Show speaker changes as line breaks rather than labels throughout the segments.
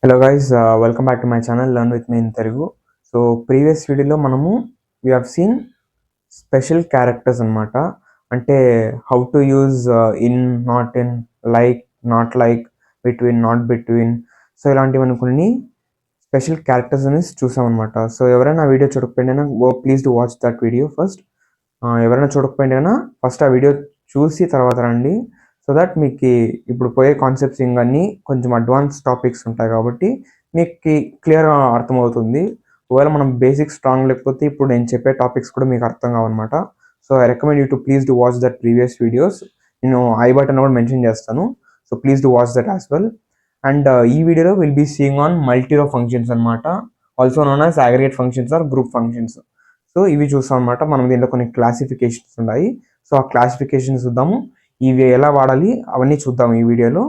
Hello guys, welcome back to my channel Learn with me in Telugu. So previous video lo we have seen special characters anamata. Ante how to use in, not in, like, not like, between, not between. So ఇలాంటివన్నీ కొన్ని special characters అని చూసాం అనమాట. So ఎవరైనా video చూడకపోయినా please to watch that video first. ఎవరైనా చూడకపోయినా first ఆ వీడియో చూసి తర్వాత రండి. సో దట్ మీకు ఇప్పుడు పోయే కాన్సెప్ట్స్ ఇంకన్నీ కొంచెం అడ్వాన్స్ టాపిక్స్ ఉంటాయి కాబట్టి మీకు క్లియర్గా అర్థమవుతుంది. ఒకవేళ మనం బేసిక్స్ స్ట్రాంగ్ లేకపోతే ఇప్పుడు నేను చెప్పే టాపిక్స్ కూడా మీకు అర్థం కావన్నమాట. So I recommend you to please to watch that previous videos. నేను ఐ బటన్ కూడా మెన్షన్ చేస్తాను. So please to watch that as well. And ఈ వీడియోలో will be seeing on multi row functions అనమాట, also known as aggregate functions or group functions. So ఇవి చూస్తాం అనమాట. మనం దీంట్లో కొన్ని క్లాసిఫికేషన్స్ ఉన్నాయి. సో ఆ క్లాసిఫికేషన్స్ చూద్దాము, ఇవి ఎలా వాడాలి అవన్నీ చూద్దాం ఈ వీడియోలో.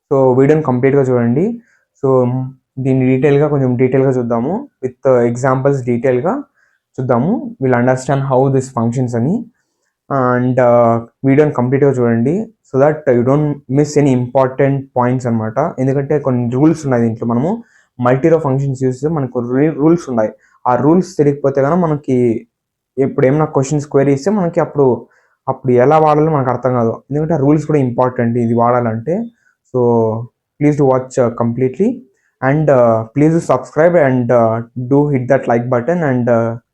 సో వీడియోని కంప్లీట్గా చూడండి. సో దీన్ని కొంచెం డీటెయిల్గా చూద్దాము, విత్ ఎగ్జాంపుల్స్ డీటెయిల్గా చూద్దాము. Will understand how this functions అని. అండ్ వీడియోని కంప్లీట్గా చూడండి so that you don't miss any important points అనమాట. ఎందుకంటే కొన్ని రూల్స్ ఉన్నాయి దీంట్లో. మనము మల్టీరో ఫంక్షన్స్ యూస్ చేస్తే మనకు రూల్స్ ఉన్నాయి. ఆ రూల్స్ తెలియకపోతే కనుక మనకి ఇప్పుడు ఏమైనా క్వశ్చన్స్ క్వైరీ ఇస్తే మనకి అప్పుడు ఎలా వాడాలో మనకు అర్థం కాదు. ఎందుకంటే ఆ రూల్స్ కూడా ఇంపార్టెంట్ ఇది వాడాలంటే. So please to watch completely and please subscribe and do hit that like button. And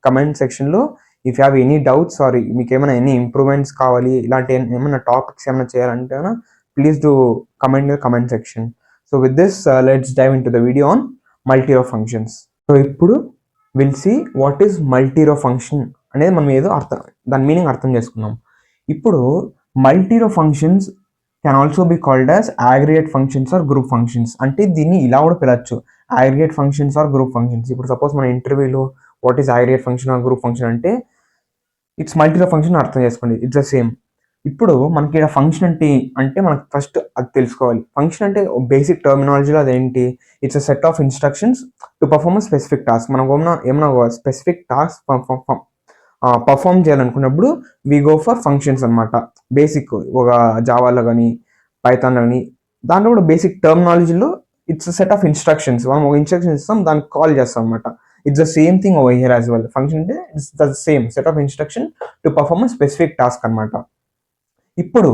comment సెక్షన్లో if you have any doubts or మీకు ఏమైనా ఎనీ ఇంప్రూవ్మెంట్స్ కావాలి, ఇలాంటి ఏమైనా టాపిక్స్ ఏమైనా చేయాలంటే please do comment section. So with this let's dive into the video on multi row functions. So ఇప్పుడు will see what is multi row function అనేది మనం ఏదో దాని మీనింగ్ అర్థం చేసుకున్నాం. ఇప్పుడు multi row functions can also be called as aggregate functions or group functions. అంటే దీన్ని ఇలా కూడా పిలవచ్చు, aggregate functions or group functions. ఇప్పుడు సపోజ్ మన ఇంటర్వ్యూలో what is aggregate function or group function అంటే ఇట్స్ మల్టీరో ఫంక్షన్ అర్థం చేసుకోండి, ఇట్స్ ద సేమ్. ఇప్పుడు మనకి ఇక్కడ ఫంక్షన్ అంటే మనకు ఫస్ట్ అది తెలుసుకోవాలి. ఫంక్షన్ అంటే బేసిక్ టర్మినాలజీలో అదేంటి, it's a set of instructions to perform a specific task. మనం ఏమైనా స్పెసిఫిక్ టాస్క్ పర్ఫామ్ చేయాలనుకున్నప్పుడు వి గో ఫర్ ఫంక్షన్స్ అనమాట. బేసిక్ ఒక జావాలో కానీ పైథాన్లో కానీ దాంట్లో కూడా బేసిక్ టర్మినాలజీలో ఇట్స్ సెట్ ఆఫ్ ఇన్స్ట్రక్షన్స్. మనం ఒక ఇన్స్ట్రక్షన్ ఇస్తాం, దానికి కాల్ చేస్తాం అనమాట. It's the same thing over here as well. Function అంటే it's the same set of instruction to perform a specific task అనమాట. ఇప్పుడు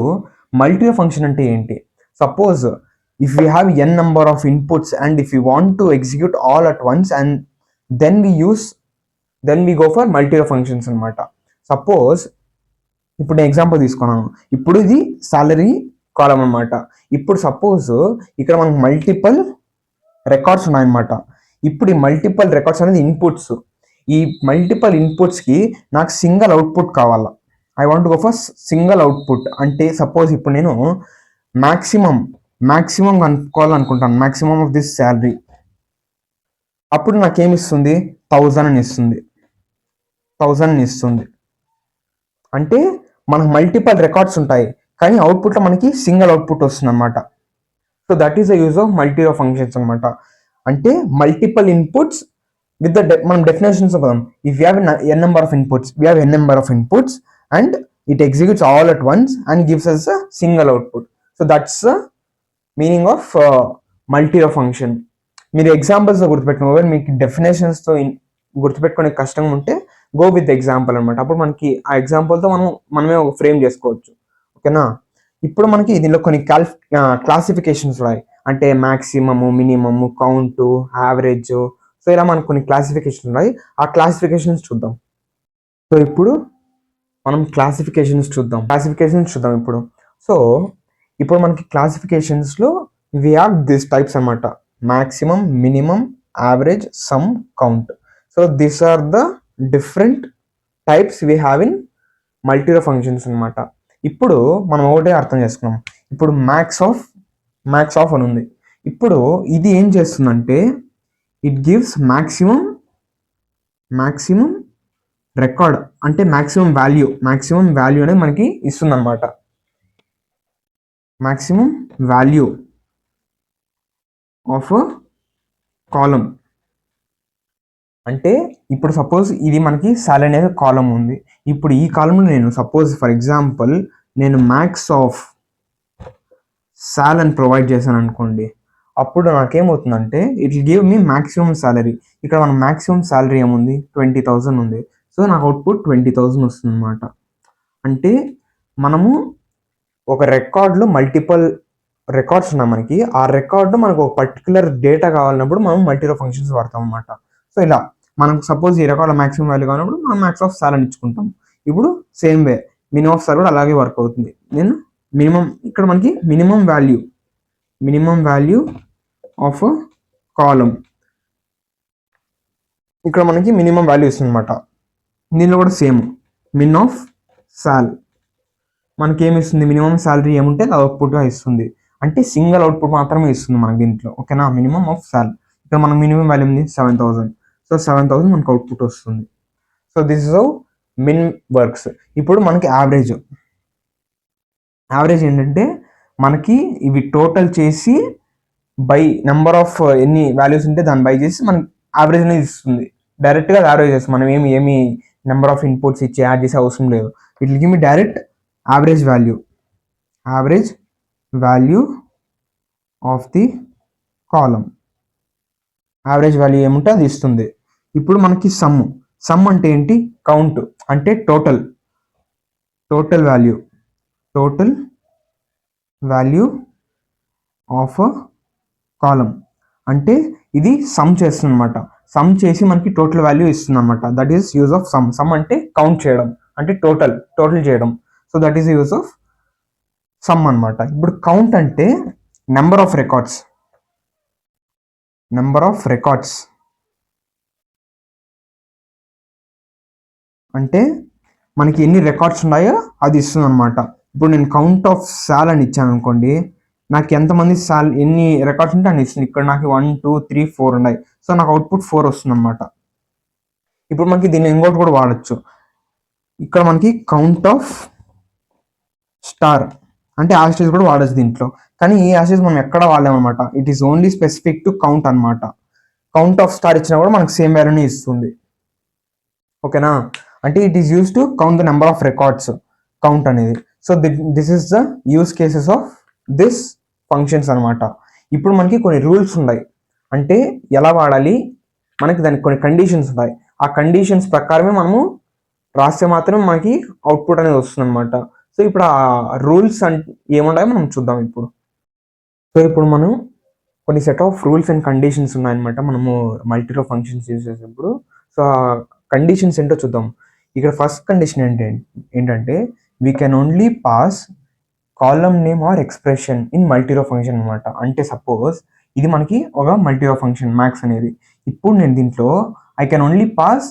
మల్టీరో ఫంక్షన్ అంటే ఏంటి? Suppose if you have n number of inputs and if you want to execute all at once and then we go for multi row functions అనమాట. Suppose ఇప్పుడు నేను example తీసుకున్నాను. ఇప్పుడు ఇది సాలరీ కాలం అనమాట. ఇప్పుడు సపోజ్ ఇక్కడ మనకు మల్టిపుల్ రికార్డ్స్ ఉన్నాయన్నమాట. ఇప్పుడు ఈ మల్టిపుల్ రికార్డ్స్ అనేది ఇన్పుట్స్. ఈ మల్టిపుల్ ఇన్పుట్స్కి నాకు సింగిల్ అవుట్పుట్ కావాలా. I want go for single output. అంటే సపోజ్ ఇప్పుడు నేను మ్యాక్సిమం కనుక్కోవాలనుకుంటాను, మ్యాక్సిమం ఆఫ్ దిస్ శాలరీ. అప్పుడు నాకేమిస్తుంది? 1000 అని ఇస్తుంది. 1000 ఇస్తుంది. అంటే మనకు మల్టిపుల్ రికార్డ్స్ ఉంటాయి కానీ అవుట్పుట్లో మనకి సింగిల్ అవుట్పుట్ వస్తుంది అనమాట. So that is the use of multi row functions అనమాట. అంటే మల్టిపుల్ ఇన్పుట్స్ విత్ మనం డెఫినేషన్స్ పోదాం. If you have n number of inputs, we have n number of inputs and it executes all at once and gives us a single output. So that's the meaning of multi row function. మీరు ఎగ్జాంపుల్స్తో గుర్తుపెట్టుకోవాలి. మీకు డెఫినేషన్స్తో గుర్తుపెట్టుకునే కష్టంగా ఉంటే go with example అనమాట. అప్పుడు మనకి ఆ ఎగ్జాంపుల్తో మనమే ఒక ఫ్రేమ్ చేసుకోవచ్చు. ఓకేనా? ఇప్పుడు మనకి దీనిలో కొన్ని క్లాసిఫికేషన్స్ ఉన్నాయి. అంటే maximum, minimum, count, average. So ఇలా మనకు కొన్ని క్లాసిఫికేషన్స్ ఉన్నాయి. ఆ క్లాసిఫికేషన్స్ చూద్దాం. సో ఇప్పుడు మనం క్లాసిఫికేషన్స్ చూద్దాం ఇప్పుడు. సో ఇప్పుడు మనకి క్లాసిఫికేషన్స్లో వి హ్యావ్ దిస్ టైప్స్ అనమాట: maximum, minimum, average, sum, count. So these are the different types we have in multi row functions అనమాట. ఇప్పుడు మనం ఒకటే అర్థం చేసుకున్నాం. ఇప్పుడు మ్యాక్స్ ఆఫ్ అని ఉంది. ఇప్పుడు ఇది ఏం చేస్తుందంటే ఇట్ గివ్స్ మ్యాక్సిమం రికార్డ్, అంటే మ్యాక్సిమం వాల్యూ అనేది మనకి ఇస్తుంది అనమాట. మ్యాక్సిమం వాల్యూ ఆఫ్ కాలం. అంటే ఇప్పుడు సపోజ్ ఇది మనకి సాలరీ అనేది కాలం ఉంది. ఇప్పుడు ఈ కాలంలో నేను సపోజ్ ఫర్ ఎగ్జాంపుల్ నేను మ్యాక్స్ ఆఫ్ సాల్ అని ప్రొవైడ్ చేశాను అనుకోండి. అప్పుడు నాకేమవుతుందంటే it will give me maximum salary. ఇక్కడ మన మాక్సిమం సాలరీ ఏముంది 20,000 ఉంది. సో నాకు అవుట్పుట్ 20,000 వస్తుంది అనమాట. అంటే మనము ఒక రికార్డ్లో మల్టిపుల్ రికార్డ్స్ ఉన్నాయి మనకి. ఆ రికార్డు మనకు ఒక పర్టికులర్ డేటా కావాలన్నప్పుడు మనం మల్టీరో ఫంక్షన్స్ వాడతాం అనమాట. సో ఇలా మనకు సపోజ్ ఈ రికార్డ్ మాక్సిమం వాల్యూ కావాలన్నప్పుడు మనం మ్యాక్స్ ఆఫ్ సాల్ అని ఇచ్చుకుంటాం. ఇప్పుడు సేమ్ వే మినిమం ఆఫ్ సాల్ కూడా అలాగే వర్క్ అవుతుంది. నేను మినిమం ఇక్కడ మనకి మినిమం వాల్యూ ఆఫ్ కాలం ఇక్కడ మనకి మినిమం వాల్యూ ఇస్తుంది అనమాట. దీనిలో కూడా సేమ్ మిన్ ఆఫ్ సాల్ మనకి ఏమి ఇస్తుంది, మినిమం సాలరీ ఏముంటే అది అవుట్పుట్గా ఇస్తుంది. అంటే సింగిల్ అవుట్పుట్ మాత్రమే ఇస్తుంది మనకి దీంట్లో. ఓకేనా, మినిమం ఆఫ్ సాల్. ఇక్కడ మనకు మినిమం వాల్యూ ఉంది 7,000. సో 7,000 మనకు అవుట్పుట్ వస్తుంది. So this is how min works. ఇప్పుడు మనకి యావరేజ్ ఏంటంటే మనకి ఇవి టోటల్ చేసి బై నెంబర్ ఆఫ్ ఎన్ని వాల్యూస్ ఉంటే దాన్ని బై చేసి మనకి యావరేజ్ అనేది ఇస్తుంది. డైరెక్ట్గా యావరేజ్ చేస్తుంది. మనం ఏమి నెంబర్ ఆఫ్ ఇన్పుట్స్ ఇచ్చి యాడ్ చేసే అవసరం లేదు. It will give me direct average value of the column. Average value ఏముంటే అది ఇస్తుంది. ఇప్పుడు మనకి సమ్ అంటే ఏంటి, కౌంట్ అంటే టోటల్ వాల్యూ ఆఫ్ కాలం. అంటే ఇది సమ్ చేస్తుంది అనమాట. సమ్ చేసి మనకి టోటల్ వాల్యూ ఇస్తుంది అనమాట. That is use of some అంటే కౌంట్ చేయడం, అంటే టోటల్ చేయడం. So that is use of some అనమాట. ఇప్పుడు కౌంట్ అంటే నెంబర్ ఆఫ్ రికార్డ్స్ అంటే మనకి ఎన్ని రికార్డ్స్ ఉన్నాయో అది ఇస్తుంది అనమాట. ఇప్పుడు నేను కౌంట్ ఆఫ్ సాల్ అని ఇచ్చాను అనుకోండి, నాకు ఎంతమంది సాల్ ఎన్ని రికార్డ్స్ ఉంటే అని ఇస్తుంది. ఇక్కడ నాకు 1 2 3 4 ఉన్నాయి. సో నాకు అవుట్పుట్ 4 వస్తుంది అనమాట. ఇప్పుడు మనకి దీన్ని ఇంకోటి కూడా వాడచ్చు. ఇక్కడ మనకి కౌంట్ ఆఫ్ స్టార్ అంటే యాస్టేజ్ కూడా వాడచ్చు దీంట్లో. కానీ ఈ యాస్టేజ్ మనం ఎక్కడ వాడలేమన్నమాట. It is only specific to count అనమాట. కౌంట్ ఆఫ్ స్టార్ ఇచ్చినా కూడా మనకు సేమ్ వాల్యూని ఇస్తుంది. ఓకేనా, అంటే it is use to count the number of records count అనేది. So this is the use cases of this functions అనమాట. ఇప్పుడు మనకి కొన్ని రూల్స్ ఉన్నాయి. అంటే ఎలా వాడాలి, మనకి దానికి కొన్ని కండిషన్స్ ఉన్నాయి. ఆ కండిషన్స్ ప్రకారమే మనము రాస్తే మాత్రం మనకి అవుట్పుట్ అనేది వస్తుంది అనమాట. సో ఇప్పుడు ఆ రూల్స్ ఏమున్నాయో మనం చూద్దాం ఇప్పుడు. సో ఇప్పుడు మనం కొన్ని set of rules and conditions ఉన్నాయన్నమాట మనము మల్టీరో ఫంక్షన్స్ యూజ్ చేసేటప్పుడు. సో ఆ కండిషన్స్ ఏంటో చూద్దాం. ఇక్కడ ఫస్ట్ కండిషన్ ఏంటంటే we can only pass column name or expression in multi row function అనమాట. అంటే సపోజ్ ఇది మనకి ఒక మల్టీరో ఫంక్షన్ మ్యాక్స్ అనేది. ఇప్పుడు నేను దీంట్లో I can only pass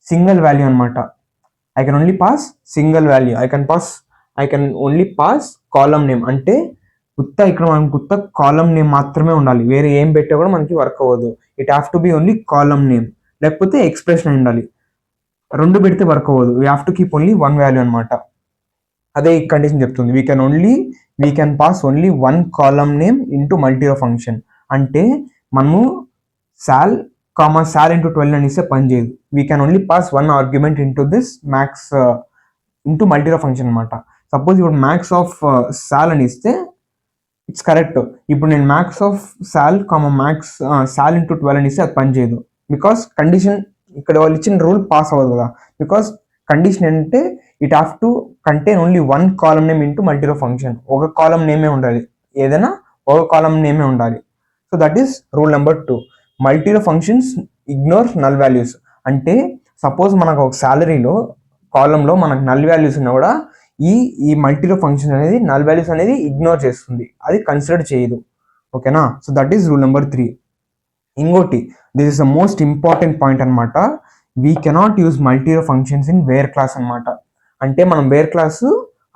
single value అనమాట. I can only pass column name. అంటే ఇక్కడ మనకు గుత్త కాలమ్ నేమ్ మాత్రమే ఉండాలి. వేరే ఏం పెట్టా కూడా మనకి వర్క్ అవ్వదు. It have to be only column name, లేకపోతే ఎక్స్ప్రెషన్ ఉండాలి. రెండు పెడితే వర్క్ అవ్వదు. We have to keep only one value అనమాట. అదే ఈ కండిషన్ చెప్తుంది. We can pass only one column name into multi row function. అంటే మనము సాల్ ఇంటూ 12 అని ఇస్తే పని చేయదు. We can only pass one argument into this max into multi row function అనమాట. సపోజ్ ఇప్పుడు మ్యాక్స్ ఆఫ్ సాల్ అని ఇస్తే ఇట్స్ కరెక్ట్. ఇప్పుడు నేను మ్యాక్స్ ఆఫ్ సాల్ సాల్ ఇంటూ 12 అని ఇస్తే అది పని చేయదు. బికాస్ కండిషన్ ఇక్కడ వాళ్ళు ఇచ్చిన రూల్ పాస్ అవ్వదు కదా. బికాస్ కండిషన్ ఏంటంటే it have to contain only one column name into multi row function. ఒక కాలమ్ నేమే ఉండాలి, ఏదైనా ఒక కాలమ్ నేమే ఉండాలి. So that is rule number 2. Multi row functions ignore null values. అంటే సపోజ్ మనకు ఒక సాలరీలో కాలంలో మనకు నల్ వాల్యూస్ ఉన్నా కూడా ఈ మల్టీరో ఫంక్షన్ అనేది నల్ వాల్యూస్ అనేది ఇగ్నోర్ చేస్తుంది, అది కన్సిడర్ చేయదు. ఓకేనా, so that is rule number 3. ఇంకోటి, this is the most important point అనమాట. We cannot use multi row functions in where clause అనమాట. అంటే మనం వేర్ క్లాస్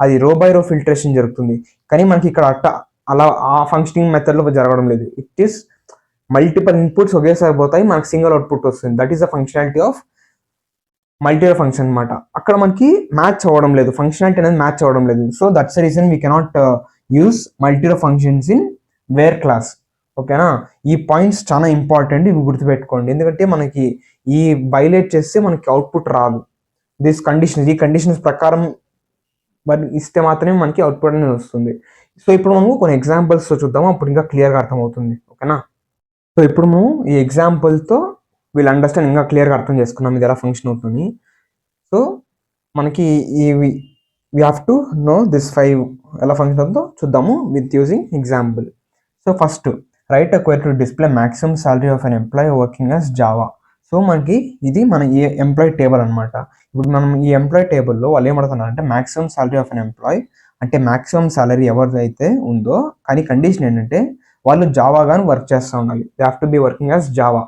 అది రో బై రో ఫిల్టరేషన్ జరుగుతుంది. కానీ మనకి ఇక్కడ అలా ఆ ఫంక్షనింగ్ మెథడ్లో జరగడం లేదు. ఇట్ ఈస్ మల్టిపుల్ ఇన్పుట్స్ ఒకేసారి పోతాయి, మనకి సింగిల్ అవుట్పుట్ వస్తుంది. That is the functionality of multi row function అనమాట. అక్కడ మనకి మ్యాచ్ అవ్వడం లేదు, ఫంక్షనాలిటీ అనేది మ్యాచ్ అవ్వడం లేదు. So that's the reason we cannot use multi row functions in where clause. ఓకేనా, ఈ పాయింట్స్ చాలా ఇంపార్టెంట్, ఇవి గుర్తుపెట్టుకోండి. ఎందుకంటే మనకి ఈ వైలేట్ చేస్తే మనకి అవుట్పుట్ రాదు. ఈ కండిషన్స్ ప్రకారం మరి ఇస్తే మాత్రమే మనకి అవుట్పుట్ అనేది వస్తుంది. సో ఇప్పుడు మనము కొన్ని ఎగ్జాంపుల్స్ చూద్దాము, అప్పుడు ఇంకా క్లియర్గా అర్థమవుతుంది. ఓకేనా. సో ఇప్పుడు మనం ఈ ఎగ్జాంపుల్తో వీళ్ళు అండర్స్టాండ్ ఇంకా క్లియర్గా అర్థం చేసుకున్నాం ఇది ఎలా ఫంక్షన్ అవుతుంది. సో మనకి ఈ we have to know this 5 ఎలా ఫంక్షన్ అవుతుందో చూద్దాము with using example. So first write a query to display maximum salary of an employee working as Java. So మనకి ఇది మన ఈ ఎంప్లాయీ టేబుల్ అనమాట. ఇప్పుడు మనం ఈ ఎంప్లాయీ టేబుల్లో వాళ్ళు ఏమడుతున్నారంటే maximum salary of an employee అంటే మ్యాక్సిమం సాలరీ ఎవరిదైతే ఉందో, కానీ కండిషన్ ఏంటంటే వాళ్ళు జావా కానీ వర్క్ చేస్తూ ఉండాలి. They have to be working as Java.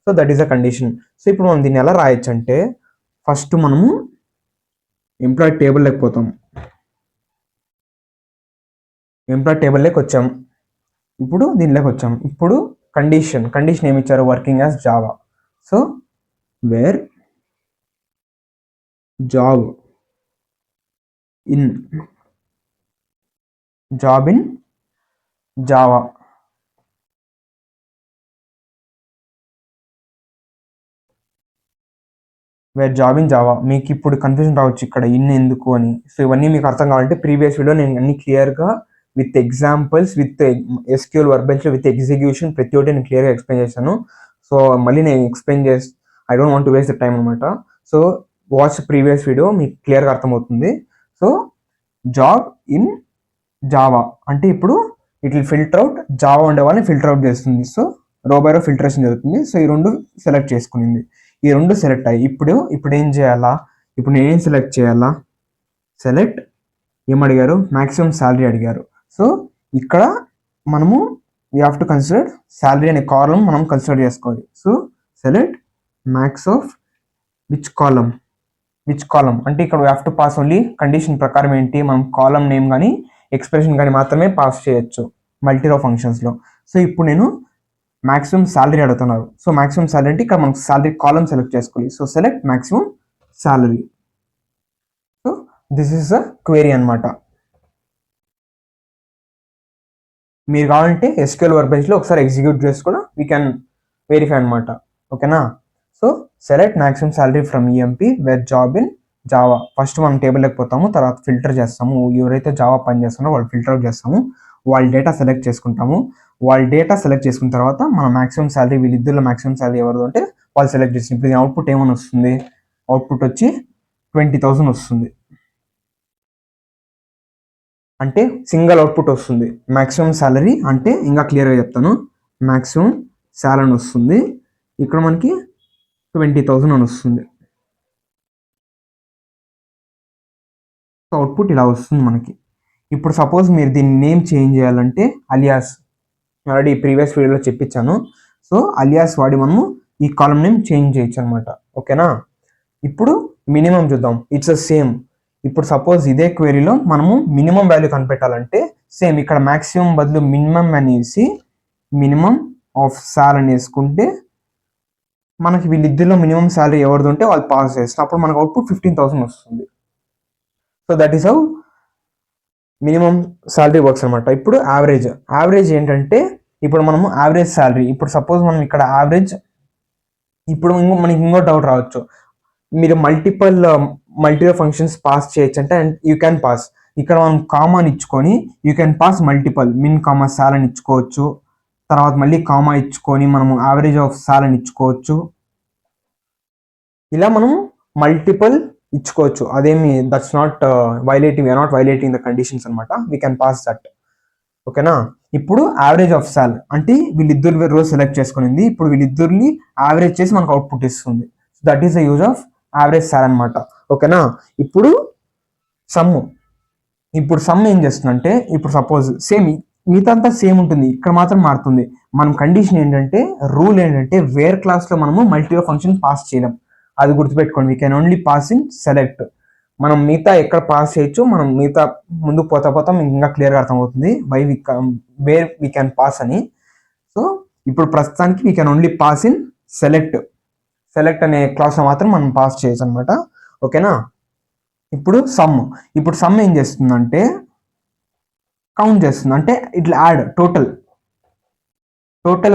So that is a condition. సో ఇప్పుడు మనం దీన్ని ఎలా రాయొచ్చు అంటే ఫస్ట్ మనము ఎంప్లాయీ టేబుల్ లేకపోతాం, ఎంప్లాయీ టేబుల్ లేక వచ్చాం, ఇప్పుడు దీనిలోకి వచ్చాం. ఇప్పుడు కండిషన్ ఏమి ఇచ్చారు, working as Java. So where job in Java. Where job in Java. మీకు ఇప్పుడు కన్ఫ్యూజన్ రావచ్చు ఇక్కడ ఇన్ ఎందుకు అని. సో ఇవన్నీ మీకు అర్థం కావాలంటే ప్రీవియస్ వీడియో నేను అన్ని క్లియర్గా with examples, with SQL workbench, with execution ప్రతి ఒక్కటి నేను క్లియర్గా ఎక్స్ప్లెయిన్ చేశాను. సో మళ్ళీ నేను explain I don't want to waste the time అనమాట. సో వాచ్ ప్రీవియస్ వీడియో, మీకు క్లియర్గా అర్థమవుతుంది. సో జాబ్ ఇన్ జావా అంటే ఇప్పుడు it will filter out Java ఉండే వాళ్ళని ఫిల్టర్ అవుట్ చేస్తుంది. So row by row filtration జరుగుతుంది. సో ఈ రెండు సెలెక్ట్ చేసుకునింది, ఈ రెండు సెలెక్ట్ అయ్యి ఇప్పుడు ఏం చేయాలా, ఇప్పుడు నేనేం సెలెక్ట్ చేయాలా, సెలెక్ట్ ఏమడిగారు, మ్యాక్సిమం శాలరీ అడిగారు. సో ఇక్కడ మనము we have to consider salary అనే కాలం మనం కన్సిడర్ చేసుకోవాలి. So select max of which column అంటే ఇక్కడ we have to pass only condition ప్రకారం ఏంటి, మనం కాలం నేమ్ కానీ ఎక్స్ప్రెషన్ కానీ మాత్రమే పాస్ చేయొచ్చు మల్టీరో ఫంక్షన్స్లో. సో ఇప్పుడు నేను మ్యాక్సిమం శాలరీ అడుగుతున్నారు. సో మ్యాక్సిమం శాలరీ అంటే ఇక్కడ మనం శాలరీ కాలం సెలెక్ట్ చేసుకోవాలి. So select maximum salary. So this is a query అనమాట. మీరు కావాలంటే ఎస్క్యూఎల్ వర్బెన్స్లో ఒకసారి ఎగ్జిక్యూట్ చేసి కూడా వీ క్యాన్ వెరిఫై అనమాట. ఓకేనా. So select maximum salary from EMP where job in Java. First మనం టేబుల్ లేకపోతాము, తర్వాత ఫిల్టర్ చేస్తాము. ఎవరైతే జావా పని చేస్తున్నారో వాళ్ళు ఫిల్టర్ అవుట్ చేస్తాము, వాళ్ళ డేటా సెలెక్ట్ చేసుకుంటాము. వాళ్ళ డేటా సెలెక్ట్ చేసుకున్న తర్వాత మన మ్యాక్సిమం శాలరీ వీళ్ళిద్దరిలో మ్యాక్సిమం శాలరీ ఎవరు అంటే వాళ్ళు సెలెక్ట్ చేసి ఇప్పుడు అవుట్పుట్ ఏమని వస్తుంది, అవుట్పుట్ వచ్చి 20,000 వస్తుంది. అంటే సింగిల్ అవుట్పుట్ వస్తుంది. మ్యాక్సిమం శాలరీ అంటే ఇంకా క్లియర్గా చెప్తాను, మ్యాక్సిమం శాలరీ వస్తుంది. ఇక్కడ మనకి 20,000 అని వస్తుంది. అవుట్పుట్ ఇలా వస్తుంది మనకి. ఇప్పుడు సపోజ్ మీరు దీన్ని నేమ్ చేంజ్ చేయాలంటే అలియాస్, ఆల్రెడీ ప్రీవియస్ వీడియోలో చెప్పించాను. సో అలియాస్ వాడి మనము ఈ కాలం నేమ్ చేంజ్ చేయొచ్చు అనమాట. ఓకేనా. ఇప్పుడు మినిమం చూద్దాం, ఇట్స్ సేమ్. ఇప్పుడు సపోజ్ ఇదే క్వెరీలో మనము మినిమం వాల్యూ కనిపెట్టాలంటే సేమ్ ఇక్కడ మ్యాక్సిమం బదులు మినిమం అనేసి మినిమం ఆఫ్ సాల్ అని వేసుకుంటే మనకి వీళ్ళిద్దరిలో మినిమం శాలరీ ఎవరిది ఉంటే వాళ్ళు పాస్ చేస్తారు. అప్పుడు మనకు అవుట్పుట్ 15,000 వస్తుంది. So that is how minimum salary works అనమాట. ఇప్పుడు యావరేజ్ ఏంటంటే ఇప్పుడు మనము యావరేజ్ శాలరీ, ఇప్పుడు సపోజ్ మనం ఇక్కడ యావరేజ్, ఇప్పుడు మనకి ఇంకో డౌట్ రావచ్చు, మీరు మల్టిపుల్ ఫంక్షన్స్ పాస్ చేయొచ్చు అంటే యూ క్యాన్ పాస్. ఇక్కడ మనం కామాని ఇచ్చుకొని you can pass multiple min comma sal అని ఇచ్చుకోవచ్చు. తర్వాత మళ్ళీ కామా ఇచ్చుకొని మనము యావరేజ్ ఆఫ్ సాల్ అని ఇచ్చుకోవచ్చు. ఇలా మనం మల్టిపుల్ ఇచ్చుకోవచ్చు. అదేమి that's not violating, we are not violating the conditions అనమాట. We can pass that. ఓకేనా. ఇప్పుడు యావరేజ్ ఆఫ్ సాల్ అంటే వీళ్ళిద్దరు రోజు సెలెక్ట్ చేసుకునింది, ఇప్పుడు వీళ్ళిద్దరిని యావరేజ్ చేసి మనకు అవుట్పుట్ ఇస్తుంది. That is the use of average సాల్ అనమాట. ఓకేనా. ఇప్పుడు సమ్ ఏం చేస్తుందంటే ఇప్పుడు సపోజ్ సేమ్ మిగతా అంతా సేమ్ ఉంటుంది, ఇక్కడ మాత్రం మారుతుంది. మనం కండిషన్ ఏంటంటే, రూల్ ఏంటంటే వేర్ క్లాస్లో మనము మల్టీరో ఫంక్షన్ పాస్ చేయలేం. అది గుర్తుపెట్టుకోండి. We can only pass in select. మనం మిగతా ఎక్కడ పాస్ చేయొచ్చు, మనం మిగతా ముందుకు పోతా మీకు ఇంకా క్లియర్గా అర్థమవుతుంది వేర్ వీ క్యాన్ పాస్ అని. సో ఇప్పుడు ప్రస్తుతానికి we can only pass in select అనే క్లాస్లో మాత్రం మనం పాస్ చేయొచ్చు అనమాట. ఓకేనా. ఇప్పుడు సమ్ ఏం చేస్తుందంటే కౌంట్ చేస్తుంది, అంటే ఇట్లా యాడ్ టోటల్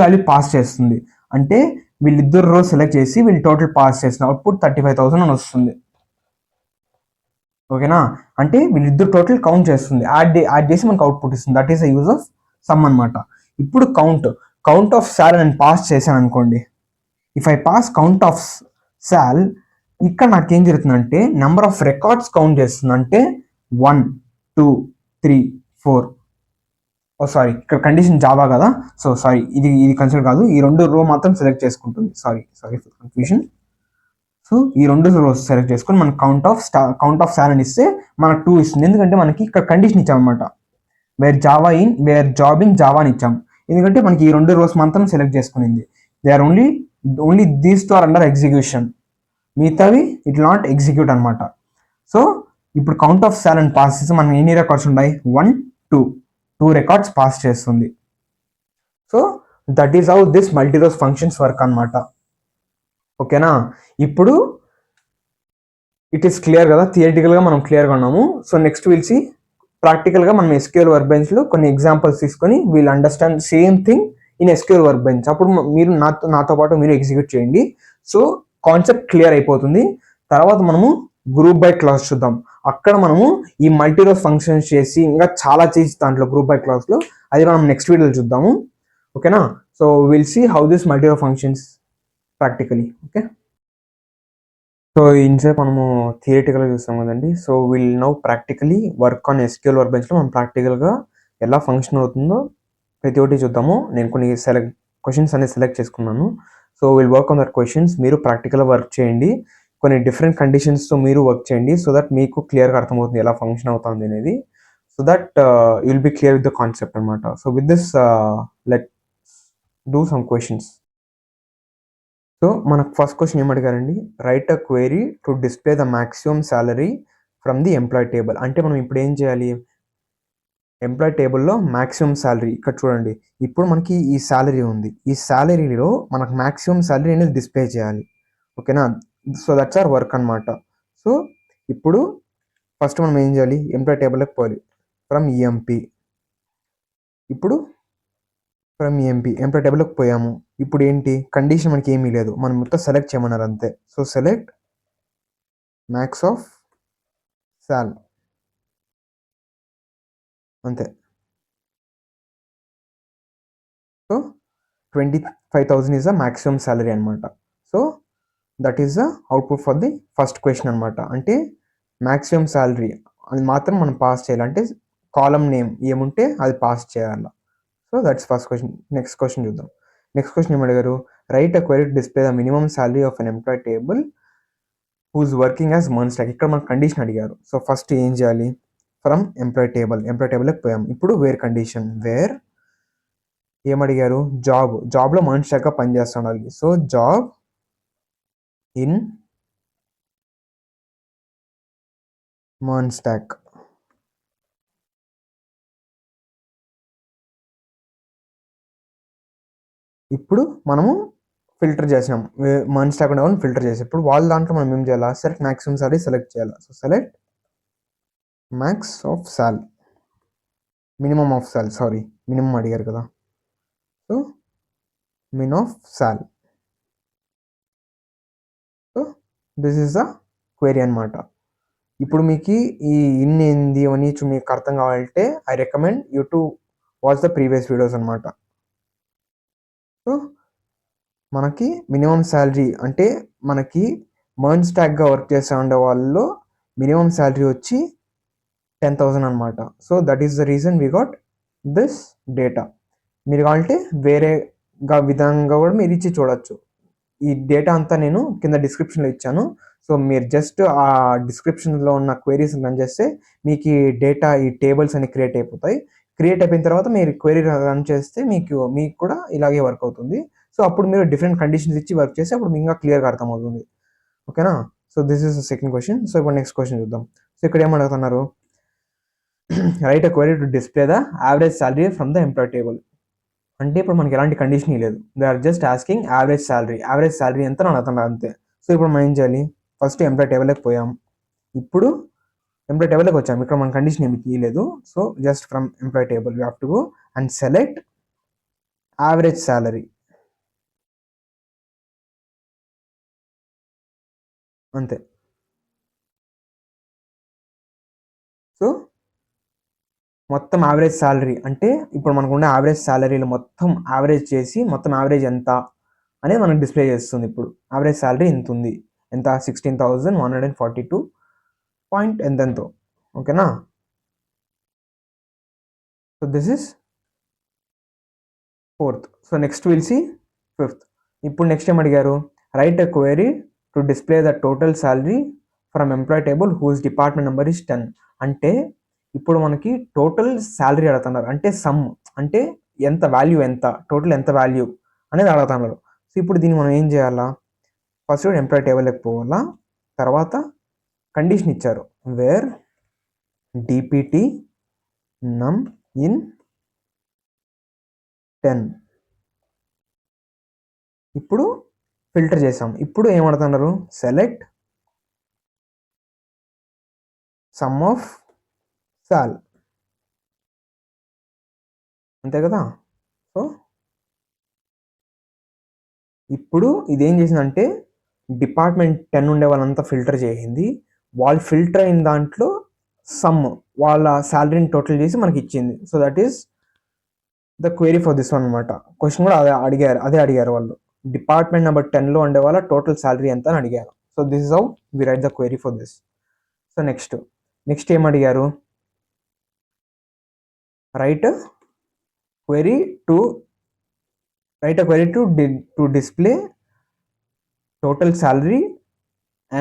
వాల్యూ పాస్ చేస్తుంది. అంటే వీళ్ళిద్దరు రోజు సెలెక్ట్ చేసి వీళ్ళు టోటల్ పాస్ చేసిన అవుట్పుట్ 35,000 అని వస్తుంది. ఓకేనా. అంటే వీళ్ళిద్దరు టోటల్ కౌంట్ చేస్తుంది, యాడ్ చేసి మనకు అవుట్పుట్ ఇస్తుంది. That is the use of some అనమాట. ఇప్పుడు కౌంట్ కౌంట్ ఆఫ్ సాల్ అని పాస్ చేశాను అనుకోండి, if I pass count of సాల్, ఇక్కడ నాకేం జరుగుతుందంటే నెంబర్ ఆఫ్ రికార్డ్స్ కౌంట్ చేస్తుంది. అంటే 1 2 3 4, సారీ ఇక్కడ కండిషన్ జావా కదా, సో సారీ ఇది కన్సిడర్ కాదు, ఈ 2 రో మాత్రం సెలెక్ట్ చేసుకుంటుంది. Sorry for confusion. సో ఈ 2 రోస్ సెలెక్ట్ చేసుకొని మనకు కౌంట్ ఆఫ్ సాల్ అని ఇస్తే మనకు 2 ఇస్తుంది. ఎందుకంటే మనకి ఇక్కడ కండిషన్ ఇచ్చామన్నమాట, వేర్ జాబ్ ఇన్ జావా అని ఇచ్చాం. ఎందుకంటే మనకి ఈ 2 రోస్ మాత్రం సెలెక్ట్ చేసుకునింది. They are only these two are under execution, మిగతావి ఇట్ నాట్ ఎగ్జిక్యూట్ అనమాట. సో ఇప్పుడు కౌంట్ ఆఫ్ సాల్ అని పాస్ చేస్తే మనకి ఎన్ని రికార్డ్స్ ఉన్నాయి, 1 2 రికార్డ్స్ పాస్ చేస్తుంది. So that is how this multi rows functions work అనమాట. ఓకేనా, ఇప్పుడు ఇట్ ఈస్ క్లియర్ కదా, థియరిటికల్గా మనం క్లియర్గా ఉన్నాము. సో నెక్స్ట్ విల్ సి ప్రాక్టికల్గా మనం ఎస్క్యూఎల్ వర్క్ బెంచ్లో కొన్ని ఎగ్జాంపుల్స్ తీసుకొని wheel understand same thing in SQL work bench. అప్పుడు మీరు నాతో పాటు మీరు ఎగ్జిక్యూట్ చేయండి. సో కాన్సెప్ట్ క్లియర్ అయిపోతుంది. తర్వాత మనము గ్రూప్ బై క్లాస్ చూద్దాం. అక్కడ మనము ఈ మల్టీరోస్ ఫంక్షన్స్ చేసి ఇంకా చాలా చేసి దాంట్లో గ్రూప్ బై క్లాస్లో, అది మనం నెక్స్ట్ వీడియోలో చూద్దాము. ఓకేనా, so will see how this multi rows functions practically. Okay, so ఇంతసేపు మనము థియరిటికల్గా చూస్తాం కదండి. So will now practically work on SQL వర్క్ బెంచ్లో మనం ప్రాక్టికల్గా ఎలా ఫంక్షన్ అవుతుందో ప్రతి ఒక్కటి చూద్దాము. నేను కొన్ని క్వశ్చన్స్ అనేది సెలెక్ట్ చేసుకున్నాను. So will work on that questions. మీరు ప్రాక్టికల్గా వర్క్ చేయండి, కొన్ని డిఫరెంట్ కండిషన్స్తో మీరు వర్క్ చేయండి, సో దట్ మీకు క్లియర్గా అర్థమవుతుంది ఎలా ఫంక్షన్ అవుతుంది అనేది. So that you will be clear with the concept అనమాట. So with this let do some questions. సో మనకు ఫస్ట్ క్వశ్చన్ ఏమడిగారండి, write a query to display the maximum salary from the employee table. అంటే మనం ఇప్పుడు ఏం చేయాలి, ఎంప్లాయ్ టేబుల్లో మ్యాక్సిమం సాలరీ ఇక్కడ చూడండి. ఇప్పుడు మనకి ఈ సాలరీ ఉంది, ఈ సాలరీలో మనకు మ్యాక్సిమం సాలరీ అనేది డిస్ప్లే చేయాలి. ఓకేనా, సో దట్స్ అవర్ వర్క్ అనమాట. సో ఇప్పుడు ఫస్ట్ మనం ఏం చేయాలి, ఎంప్లాయ్ టేబుల్లోకి పోవాలి. ఫ్రమ్ ఈఎంపీ, ఇప్పుడు ఫ్రమ్ ఈఎంపీ ఎంప్లాయ్ టేబుల్లోకి పోయాము. ఇప్పుడు ఏంటి కండిషన్ మనకి ఏమీ లేదు, మనం మొత్తం సెలెక్ట్ చేయమన్నారు అంతే. So select max of sal అంతే. So 25,000 is the maximum salary అనమాట. So that is the output for the first question అనమాట. అంటే మ్యాక్సిమం సాలరీ అది మాత్రం మనం పాస్ చేయాలి, అంటే కాలం నేమ్ ఏముంటే అది పాస్ చేయాలి. So that's first question. Next question చూద్దాం. నెక్స్ట్ క్వశ్చన్ ఏం అడిగారు, write a query to display the minimum salary of an employee table who's working as MERN stack. ఇక్కడ మనకు కండిషన్ అడిగారు. సో ఫస్ట్ ఏం చేయాలి, ఫ్రమ్ ఎంప్లాయ్ టేబుల్లోకి పోయాం. ఇప్పుడు వేర్ కండిషన్, వేర్ ఏమడిగారు, జాబ్లో మర్న్ స్టాక్గా పనిచేస్తుండాలి. So job in MERN stack. ఇప్పుడు మనము ఫిల్టర్ చేసాం, మర్న్ స్టాక్ ఉండే వాళ్ళని ఫిల్టర్ చేసాం. ఇప్పుడు వాళ్ళ దాంట్లో మనం ఏం చేయాలి, సెలెక్ట్ మ్యాక్సిమం సాలరీ సెలెక్ట్ చేయాలి. So select max of sal, minimum of sal, sorry minimum అడిగారు కదా. So min of sal. So this is the query అనమాట. ఇప్పుడు మీకు ఈ ఇన్ ఏంది అని మీకు అర్థం కావాలంటే I recommend you to watch the previous videos అనమాట. సో మనకి మినిమం శాలరీ అంటే మనకి మర్న్ స్టాక్గా వర్క్ చేస్తూ ఉండే వాళ్ళు మినిమం శాలరీ వచ్చి 10,000 అనమాట. So that is the reason we got this data. మీరు కావాలంటే వేరేగా విధంగా కూడా మీరు ఇచ్చి చూడొచ్చు. ఈ డేటా అంతా నేను కింద డిస్క్రిప్షన్లో ఇచ్చాను. సో మీరు జస్ట్ ఆ డిస్క్రిప్షన్లో ఉన్న క్వైరీస్ రన్ చేస్తే మీకు ఈ డేటా, ఈ టేబుల్స్ అన్ని క్రియేట్ అయిపోతాయి. క్రియేట్ అయిపోయిన తర్వాత మీరు క్వైరీ రన్ చేస్తే మీకు కూడా ఇలాగే వర్క్ అవుతుంది. సో అప్పుడు మీరు డిఫరెంట్ కండిషన్స్ ఇచ్చి వర్క్ చేస్తే అప్పుడు మీకు ఇంకా క్లియర్గా అర్థమవుతుంది. ఓకేనా, so this is the second question. So ఇప్పుడు నెక్స్ట్ క్వశ్చన్ చూద్దాం. సో ఇక్కడ ఏమడుగుతున్నారు, write a query to display the average salary from the employee table. అంటే ఇప్పుడు మనకి ఎలాంటి కండిషన్ లేదు, they are just asking average salary ఎంత అని అడుగుతున్నారు అంతే. సో ఇప్పుడు మనం ఏం చేయాలి, ఫస్ట్ ఎంప్లాయ్ టేబుల్లోకి పోయాం. ఇప్పుడు ఎంప్లాయ్ టేబుల్లోకి వచ్చాము, ఇక్కడ మన కండిషన్ ఏమి ఇవ్వలేదు. So just from employee table you have to go and select average salary అంతే. సో మొత్తం యావరేజ్ సాలరీ అంటే ఇప్పుడు మనకున్న యావరేజ్ సాలరీలు మొత్తం యావరేజ్ చేసి మొత్తం యావరేజ్ ఎంత అనేది మనకు డిస్ప్లే చేస్తుంది. ఇప్పుడు యావరేజ్ సాలరీ ఇంత ఉంది, ఎంత 16,142 పాయింట్ ఎంతెంతో. ఓకేనా? So this is 4th. So next will see 5th. ఇప్పుడు నెక్స్ట్ ఏం అడిగారు, write a query to display the total salary from employee table whose department number is 10. అంటే ఇప్పుడు మనకి టోటల్ సాలరీ అడుగుతున్నారు, అంటే సమ్ అంటే ఎంత వాల్యూ, ఎంత టోటల్ ఎంత వాల్యూ అనేది అడుగుతున్నారు. సో ఇప్పుడు దీన్ని మనం ఏం చేయాలా, ఫస్ట్ ఎంప్లాయ్ టేబుల్కి పోవాలా, తర్వాత కండిషన్ ఇచ్చారు వేర్ డిపిటి నమ్ ఇన్ 10. ఇప్పుడు ఫిల్టర్ చేసాం. ఇప్పుడు ఏమడుతున్నారు, సెలెక్ట్ సమ్ ఆఫ్ సాల్, అంతే కదా. సో ఇప్పుడు ఇదేం చేసిందంటే డిపార్ట్మెంట్ 10 ఉండే వాళ్ళంతా ఫిల్టర్ చేసింది. వాళ్ళు ఫిల్టర్ అయిన దాంట్లో సమ్ వాళ్ళ శాలరీని టోటల్ చేసి మనకి ఇచ్చింది. So that is the query for this one అనమాట. క్వశ్చన్ కూడా అదే అడిగారు వాళ్ళు, డిపార్ట్మెంట్ నెంబర్ 10లో ఉండే వాళ్ళ టోటల్ శాలరీ ఎంత అని అడిగారు. So this is how we write the query for this. So next ఏం అడిగారు, write query to display total salary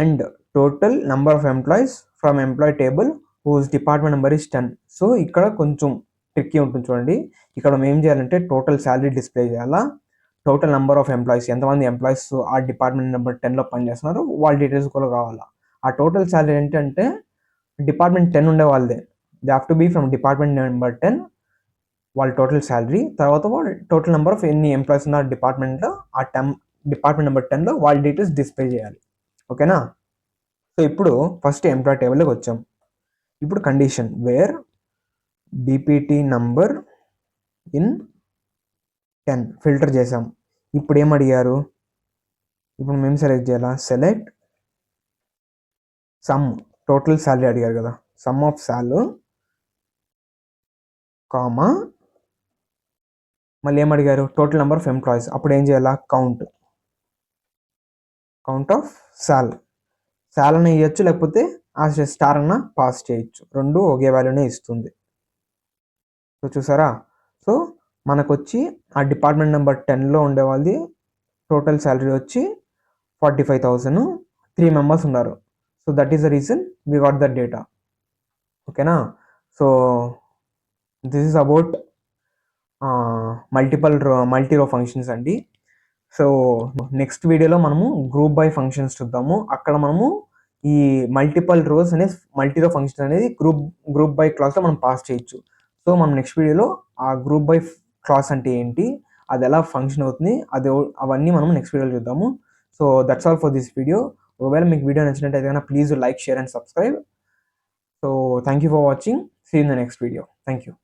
and total number of employees from employee table whose department number is 10. So ఇక్కడ కొంచెం tricky ఉంటుంది చూడండి. ఇక్కడ మనం ఏం చేయాలంటే టోటల్ శాలరీ డిస్ప్లే చేయాలా, టోటల్ నెంబర్ ఆఫ్ ఎంప్లాయీస్ ఎంతమంది ఎంప్లాయీస్ ఆ డిపార్ట్మెంట్ నెంబర్ 10లో పనిచేస్తున్నారు వాళ్ళ డీటెయిల్స్ కూడా కావాలా. ఆ టోటల్ శాలరీ ఏంటంటే డిపార్ట్మెంట్ 10 ఉండే వాళ్ళదే, they have to be from department number 10 వాళ్ళ టోటల్ శాలరీ, తర్వాత వాళ్ళ టోటల్ నెంబర్ ఆఫ్ ఎన్ని ఎంప్లాయీస్ ఉన్న డిపార్ట్మెంట్లో ఆ డిపార్ట్మెంట్ నెంబర్ 10లో వాళ్ళ డీటెయిల్స్ డిస్ప్లే చేయాలి. ఓకేనా? సో ఇప్పుడు ఫస్ట్ ఎంప్లాయ్ టేబుల్లోకి వచ్చాం. ఇప్పుడు condition where DPT number in 10 filter చేసాం. ఇప్పుడు ఏం అడిగారు, ఇప్పుడు మేము సెలెక్ట్ చేయాలా, సెలెక్ట్ సమ్ టోటల్ శాలరీ అడిగారు కదా, సమ్ ఆఫ్ సాల్ కామా మళ్ళీ ఏం అడిగారు, టోటల్ నెంబర్ ఆఫ్ ఎంప్లాయీస్. అప్పుడు ఏం చేయాలా, కౌంట్ ఆఫ్ సాల్ అని ఇవ్వచ్చు, లేకపోతే ఆ స్టార్ అన్న పాస్ చేయొచ్చు, రెండు ఒకే వాల్యూనే ఇస్తుంది. సో చూసారా, సో మనకు వచ్చి ఆ డిపార్ట్మెంట్ నెంబర్ 10లో ఉండే వాళ్ళది టోటల్ శాలరీ వచ్చి 45,000, 3 మెంబర్స్ ఉన్నారు. So that is the reason we got that data. ఓకేనా? So this is about multi row functions అండి. సో నెక్స్ట్ వీడియోలో మనము గ్రూప్ బై ఫంక్షన్స్ చూద్దాము. అక్కడ మనము ఈ మల్టిపల్ రోస్ అనే మల్టీ రో ఫంక్షన్ అనేది గ్రూప్ బై క్లాస్లో మనం పాస్ చేయొచ్చు. సో మనం నెక్స్ట్ వీడియోలో ఆ గ్రూప్ బై క్లాస్ అంటే ఏంటి, అది ఎలా ఫంక్షన్ అవుతుంది, అవన్నీ మనం నెక్స్ట్ వీడియోలో చూద్దాము. So that's all for this video. ఒకవేళ మీకు వీడియో నచ్చినట్టయితే కనుక please like, share and subscribe. So thank you for watching. See in the next video. Thank you.